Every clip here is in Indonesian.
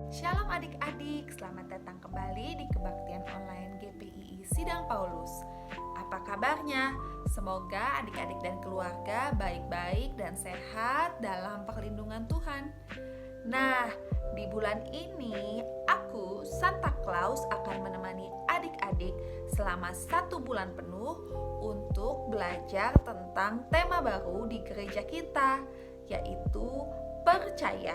Shalom adik-adik, selamat datang kembali di kebaktian online GPII Sidang Paulus. Apa kabarnya? Semoga adik-adik dan keluarga baik-baik dan sehat dalam perlindungan Tuhan. Nah, di bulan ini aku, Santa Claus, akan menemani adik-adik selama 1 bulan penuh untuk belajar tentang tema baru di gereja kita, yaitu percaya.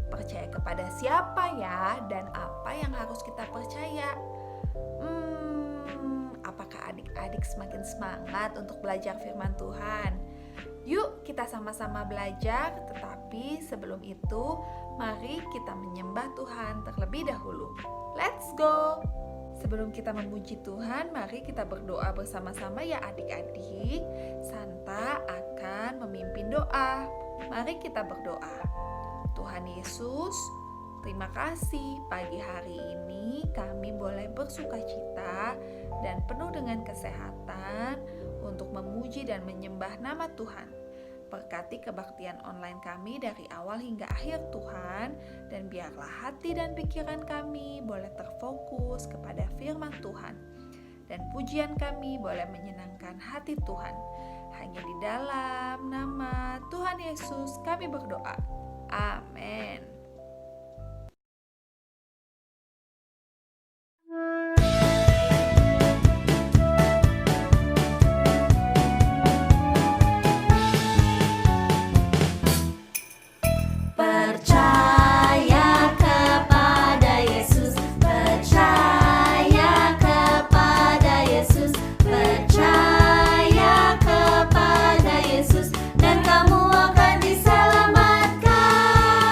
Percaya kepada siapa ya, dan apa yang harus kita percaya? Apakah adik-adik semakin semangat untuk belajar firman Tuhan? Yuk kita sama-sama belajar, tetapi sebelum itu mari kita menyembah Tuhan terlebih dahulu. Let's go! Sebelum kita memuji Tuhan, mari kita berdoa bersama-sama ya adik-adik. Santa akan memimpin doa. Mari kita berdoa. Tuhan Yesus, terima kasih pagi hari ini kami boleh bersukacita dan penuh dengan kesehatan untuk memuji dan menyembah nama Tuhan. Berkati kebaktian online kami dari awal hingga akhir Tuhan, dan biarlah hati dan pikiran kami boleh terfokus kepada firman Tuhan, dan pujian kami boleh menyenangkan hati Tuhan. Hanya di dalam nama Tuhan Yesus kami berdoa. Amin. Percaya kepada Yesus, percaya kepada Yesus, percaya kepada Yesus, dan kamu akan diselamatkan.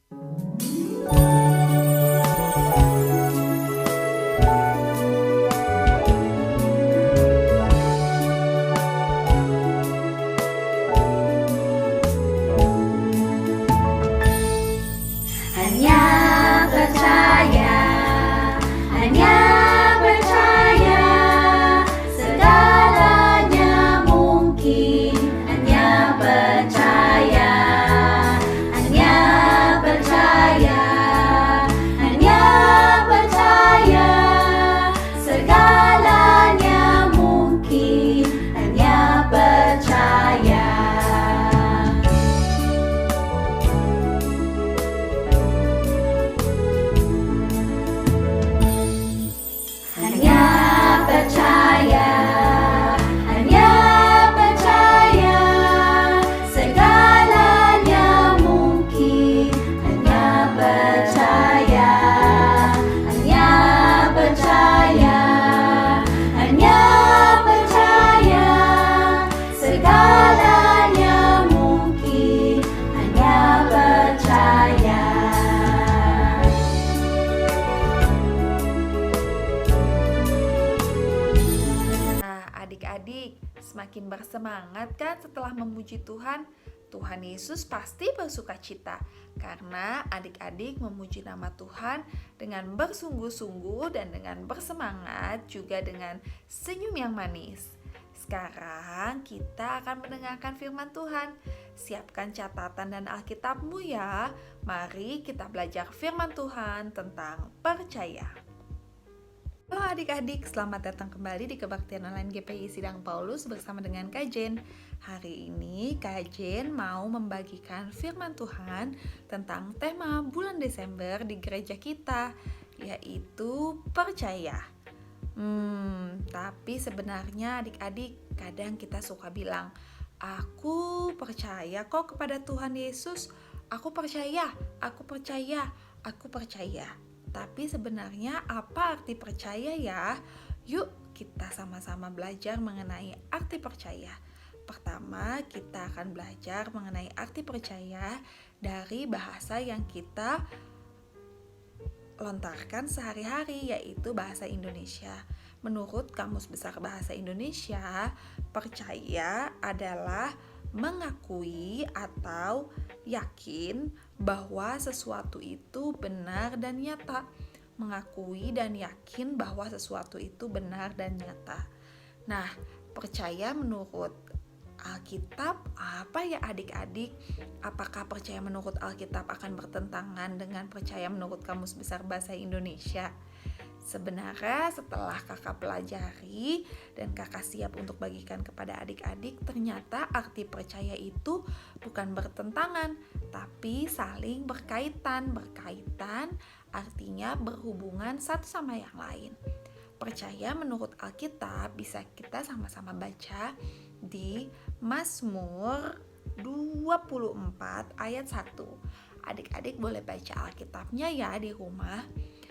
Hanya percaya, hanya percaya, segalanya mungkin. Hanya percaya, hanya percaya, hanya percaya, segalanya mungkin. Hanya percaya. Hanya percaya, hanya percaya, segalanya mungkin. Hanya percaya, hanya percaya, hanya percaya, segalanya mungkin. Hanya percaya. Nah, adik-adik, semakin bersemangat kan setelah memuji Tuhan? Tuhan Yesus pasti bersuka cita karena adik-adik memuji nama Tuhan dengan bersungguh-sungguh dan dengan bersemangat, juga dengan senyum yang manis. Sekarang kita akan mendengarkan firman Tuhan. Siapkan catatan dan Alkitabmu ya. Mari kita belajar firman Tuhan tentang percaya. Halo adik-adik, selamat datang kembali di Kebaktian Online GPI Sidang Paulus bersama dengan Kak Jen. Hari ini Kak Jen mau membagikan firman Tuhan tentang tema bulan Desember di gereja kita, yaitu percaya. Tapi sebenarnya adik-adik, kadang kita suka bilang, aku percaya kok kepada Tuhan Yesus, aku percaya, aku percaya, aku percaya. Tapi sebenarnya apa arti percaya ya? Yuk kita sama-sama belajar mengenai arti percaya. Pertama, kita akan belajar mengenai arti percaya dari bahasa yang kita lontarkan sehari-hari, yaitu bahasa Indonesia. Menurut Kamus Besar Bahasa Indonesia, percaya adalah mengakui atau yakin bahwa sesuatu itu benar dan nyata. Mengakui dan yakin bahwa sesuatu itu benar dan nyata. Nah, percaya menurut Alkitab apa ya adik-adik? Apakah percaya menurut Alkitab akan bertentangan dengan percaya menurut Kamus Besar Bahasa Indonesia? Sebenarnya setelah kakak pelajari dan kakak siap untuk bagikan kepada adik-adik, ternyata arti percaya itu bukan bertentangan, tapi saling berkaitan. Berkaitan artinya berhubungan satu sama yang lain. Percaya menurut Alkitab bisa kita sama-sama baca di Mazmur 24 ayat 1. Adik-adik boleh baca Alkitabnya ya di rumah.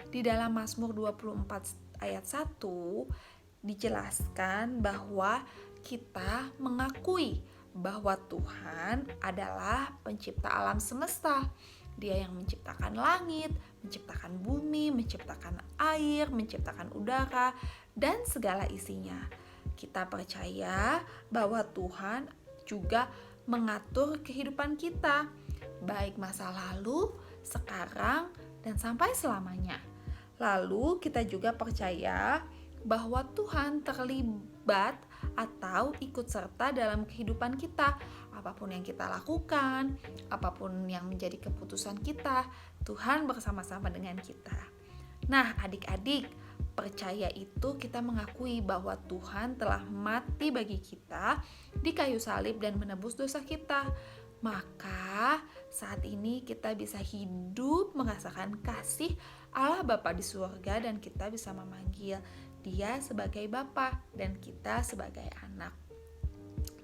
Di dalam Mazmur 24 ayat 1 dijelaskan bahwa kita mengakui bahwa Tuhan adalah pencipta alam semesta. Dia yang menciptakan langit, menciptakan bumi, menciptakan air, menciptakan udara, dan segala isinya. Kita percaya bahwa Tuhan juga mengatur kehidupan kita, baik masa lalu, sekarang, dan sampai selamanya. Lalu kita juga percaya bahwa Tuhan terlibat atau ikut serta dalam kehidupan kita. Apapun yang kita lakukan, apapun yang menjadi keputusan kita, Tuhan bersama-sama dengan kita. Nah, adik-adik, percaya itu kita mengakui bahwa Tuhan telah mati bagi kita di kayu salib dan menebus dosa kita. Maka saat ini kita bisa hidup merasakan kasih Allah Bapa di surga, dan kita bisa memanggil Dia sebagai Bapa dan kita sebagai anak.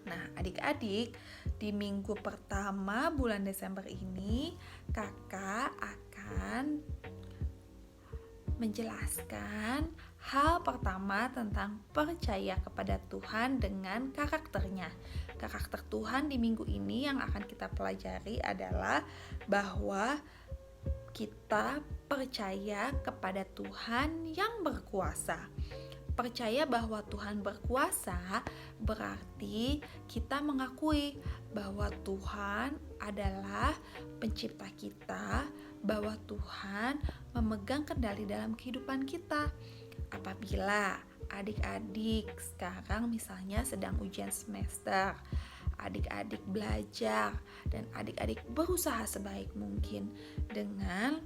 Nah, adik-adik, di minggu pertama bulan Desember ini kakak akan menjelaskan hal pertama tentang percaya kepada Tuhan dengan karakternya. Karakter Tuhan di minggu ini yang akan kita pelajari adalah bahwa kita percaya kepada Tuhan yang berkuasa. Percaya bahwa Tuhan berkuasa berarti kita mengakui bahwa Tuhan adalah pencipta kita, bahwa Tuhan memegang kendali dalam kehidupan kita. Apabila adik-adik sekarang misalnya sedang ujian semester, adik-adik belajar dan adik-adik berusaha sebaik mungkin dengan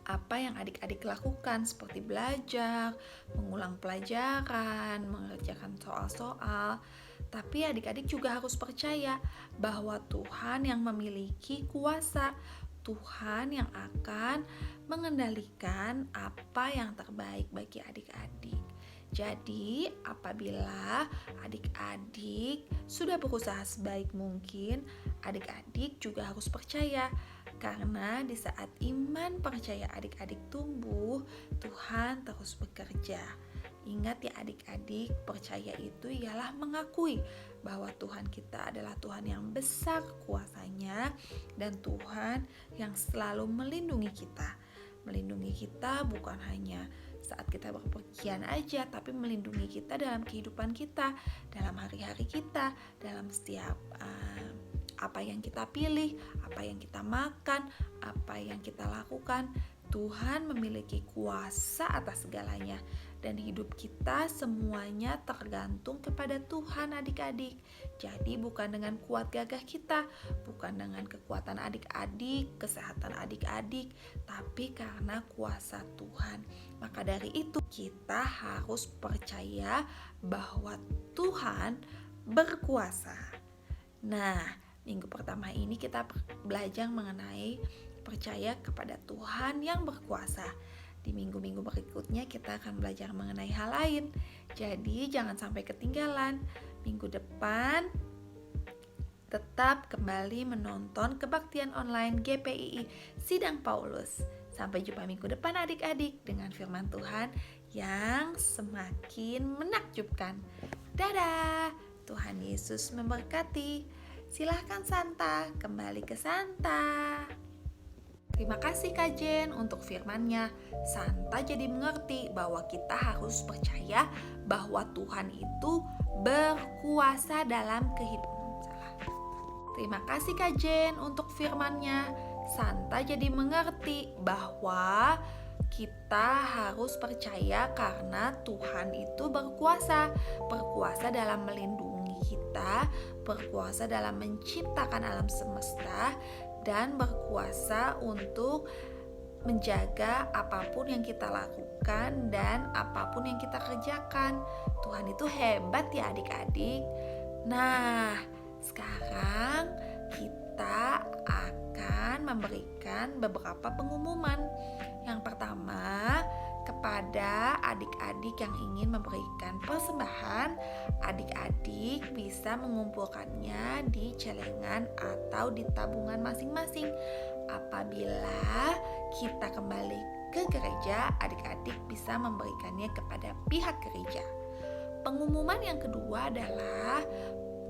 apa yang adik-adik lakukan seperti belajar, mengulang pelajaran, mengerjakan soal-soal. Tapi adik-adik juga harus percaya bahwa Tuhan yang memiliki kuasa, Tuhan yang akan mengendalikan apa yang terbaik bagi adik-adik. Jadi, apabila adik-adik sudah berusaha sebaik mungkin, adik-adik juga harus percaya. Karena di saat iman percaya adik-adik tumbuh, Tuhan terus bekerja. Ingat ya adik-adik, percaya itu ialah mengakui bahwa Tuhan kita adalah Tuhan yang besar kuasanya dan Tuhan yang selalu melindungi kita. Melindungi kita bukan hanya saat kita berpergian aja, tapi melindungi kita dalam kehidupan kita, dalam hari-hari kita, dalam setiap apa yang kita pilih, apa yang kita makan, apa yang kita lakukan. Tuhan memiliki kuasa atas segalanya dan hidup kita semuanya tergantung kepada Tuhan adik-adik. Jadi bukan dengan kuat gagah kita, bukan dengan kekuatan adik-adik, kesehatan adik-adik, tapi karena kuasa Tuhan. Maka dari itu kita harus percaya bahwa Tuhan berkuasa. Nah, minggu pertama ini kita belajar mengenai percaya kepada Tuhan yang berkuasa. Di minggu-minggu berikutnya kita akan belajar mengenai hal lain. Jadi jangan sampai ketinggalan. Minggu depan tetap kembali menonton kebaktian online GPII Sidang Paulus. Sampai jumpa minggu depan adik-adik dengan firman Tuhan yang semakin menakjubkan. Dadah, Tuhan Yesus memberkati. Silahkan Santa, kembali ke Santa. Terima kasih Kak Jen untuk firman-Nya. Santa jadi mengerti bahwa kita harus percaya bahwa Tuhan itu berkuasa dalam kehidupan. Terima kasih Kak Jen untuk firman-Nya. Santa jadi mengerti bahwa kita harus percaya karena Tuhan itu berkuasa. Berkuasa dalam melindungi kita, berkuasa dalam menciptakan alam semesta, dan berkuasa untuk menjaga apapun yang kita lakukan dan apapun yang kita kerjakan. Tuhan itu hebat ya adik-adik. Nah, sekarang kita akan memberikan beberapa pengumuman. Yang pertama, kepada adik-adik yang ingin memberikan persembahan, adik-adik bisa mengumpulkannya di celengan atau di tabungan masing-masing. Apabila kita kembali ke gereja, adik-adik bisa memberikannya kepada pihak gereja. Pengumuman yang kedua adalah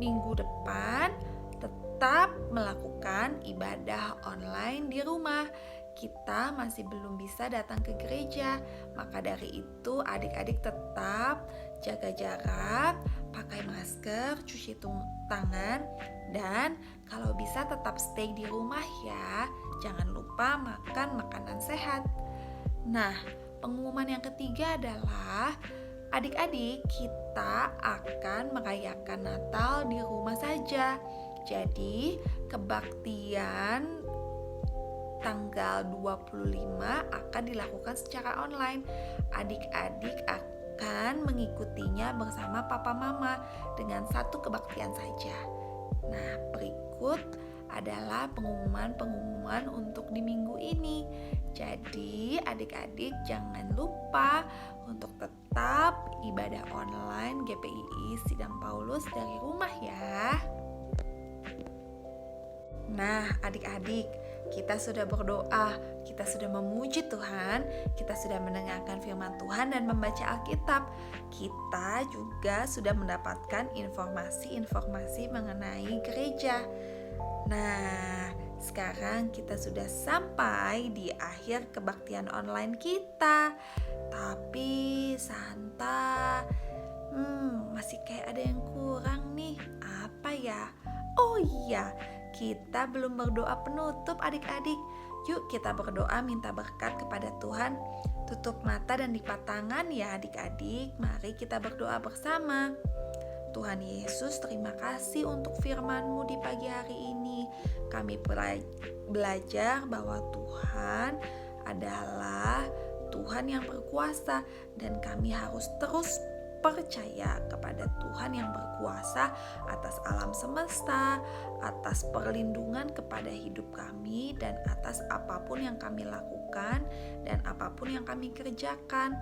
minggu depan tetap melakukan ibadah online di rumah. Kita masih belum bisa datang ke gereja, maka dari itu adik-adik tetap jaga jarak, pakai masker, cuci tangan, dan kalau bisa tetap stay di rumah ya. Jangan lupa makan makanan sehat. Nah, pengumuman yang ketiga adalah adik-adik kita akan merayakan Natal di rumah saja. Jadi, kebaktian tanggal 25 akan dilakukan secara online. Adik-adik akan mengikutinya bersama papa mama dengan satu kebaktian saja. Nah, berikut adalah pengumuman-pengumuman untuk di minggu ini. Jadi, adik-adik jangan lupa untuk tetap ibadah online GPII Sidang Paulus dari rumah ya. Nah, adik-adik, kita sudah berdoa, kita sudah memuji Tuhan, kita sudah mendengarkan firman Tuhan dan membaca Alkitab. Kita juga sudah mendapatkan informasi-informasi mengenai gereja. Nah, sekarang kita sudah sampai di akhir kebaktian online kita. Tapi Santa, masih kayak ada yang kurang nih. Apa ya? Oh iya, kita belum berdoa penutup adik-adik. Yuk kita berdoa minta berkat kepada Tuhan. Tutup mata dan lipat tangan ya adik-adik. Mari kita berdoa bersama. Tuhan Yesus, terima kasih untuk firman-Mu di pagi hari ini. Kami belajar bahwa Tuhan adalah Tuhan yang berkuasa dan kami harus terus percaya kepada Tuhan yang berkuasa atas alam semesta, atas perlindungan kepada hidup kami, dan atas apapun yang kami lakukan dan apapun yang kami kerjakan.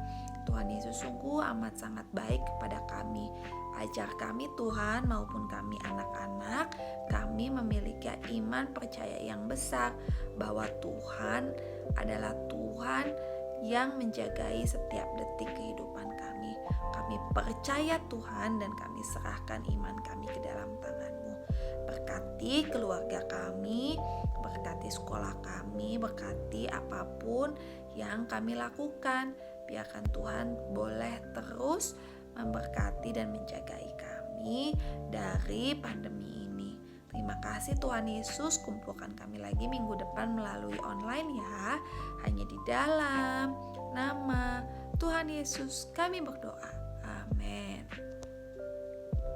Tuhan Yesus sungguh amat sangat baik kepada kami. Ajar kami Tuhan, maupun kami anak-anak, kami memiliki iman percaya yang besar bahwa Tuhan adalah Tuhan yang menjagai setiap detik kehidupan kami. Kami percaya Tuhan dan kami serahkan iman kami ke dalam tangan-Mu. Berkati keluarga kami, berkati sekolah kami, berkati apapun yang kami lakukan. Biarkan Tuhan boleh terus memberkati dan menjagai kami dari pandemi ini. Terima kasih Tuhan Yesus, kumpulkan kami lagi minggu depan melalui online ya. Hanya di dalam nama Tuhan Yesus kami berdoa. Amin.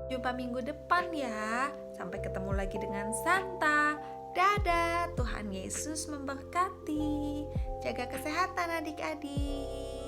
Jumpa minggu depan ya. Sampai ketemu lagi dengan Santa. Dadah, Tuhan Yesus memberkati. Jaga kesehatan adik-adik.